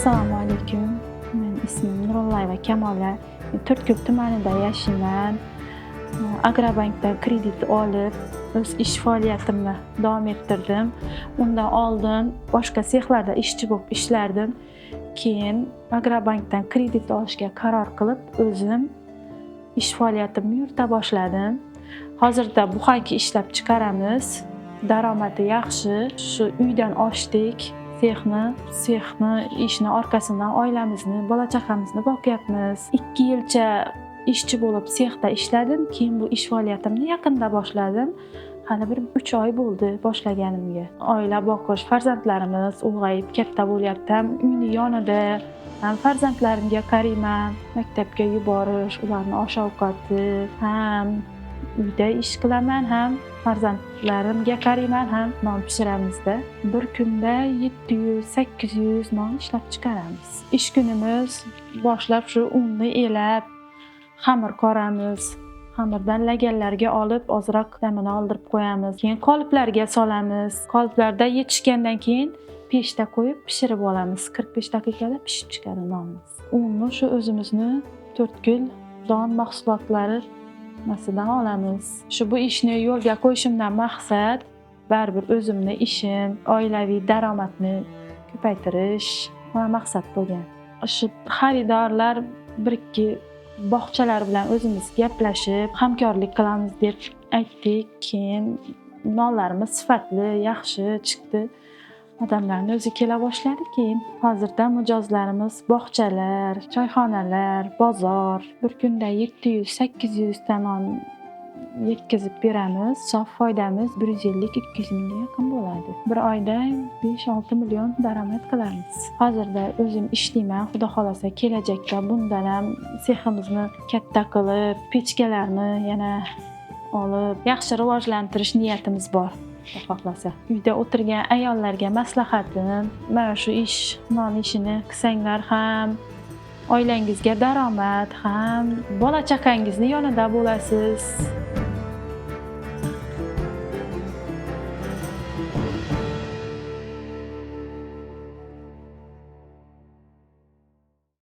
Assalomu alaykum. Men ismim Nurullayeva Kamola. 4 tumanida yashayman. Agrobankdan kredit olib, o'z ish faoliyatimni davom ettirdim. Undan oldin boshqa sexlarda ishchi bo'lib ishlardim. Keyin Agrobankdan kredit olishga qaror qilib, o'zim ish faoliyatimni yurita boshladim. Hozirda buxanka ishlab chiqaramiz. Daromadi yaxshi. Shu uydan ochdik. Sexni ishni orqasidan oilamizni, bola chaqamizni boqyapmiz. 2 yilcha ishchi bo'lib sexda ishladim. Keyin bu ish faoliyatimni yaqinda boshladim. Hali bir 3 oy bo'ldi boshlaganimga. Oila boqish, farzandlarimiz ulg'ayib katta bo'lyapti. Ham uyni yonida, ham farzandlarimga qarayman, maktabga yuborish, ularni osh-ovqati, ham uyda ish qilaman, ham farzandlarimga qarayman, ham non pishiramizda. Bir kunda 700-800 non ishlab chiqaramiz. Ish kunimiz boshlab shu unni elab, xamir qoramiz. Xamirdan laganlarga olib, ozroq damini oldirib qo'yamiz. Keyin qoliplarga solamiz. Qoliplarda yetishgandan keyin pechda qo'yib pishirib olamiz. 45 daqiqada pishib chiqadi nonimiz. Unni shu o'zimizni 4 don mahsulotlari nasidan olamiz. Shu bu ishni yo'lga qo'yishimdan maqsad baribir o'zimni ishim, oilaviy daromadni ko'paytirish maqsad bo'lgan. Shu xaridorlar 1-2 bog'chalar bilan o'zimiz gaplashib, hamkorlik qilamiz deb aytdik. Keyin nonlarimiz sifatli, yaxshi chiqdi. Odamlarning o'zi kela boshladi. Keyin hozirda mijozlarimiz bog'chalar, choyxonalar, bozor. Bir kunda 700-800 ta non yetkazib beramiz. Sof foydamiz 150-200 mingga yaqin bo'ladi. Bir oyda 5-6 million daromad qilamiz. Hozirda o'zim ishlayman. Xudo xolasa kelajakda bundan ham seximizni katta qilib, pechkalarni yana olib, yaxshi rivojlantirish niyatimiz bor. Xudo xohlasa. Uyda o'tirgan ayollarga maslahatim, mana shu non ishini qilsanglar ham oilangizga daromad, ham bola chaqangizni yonida bo'lasiz.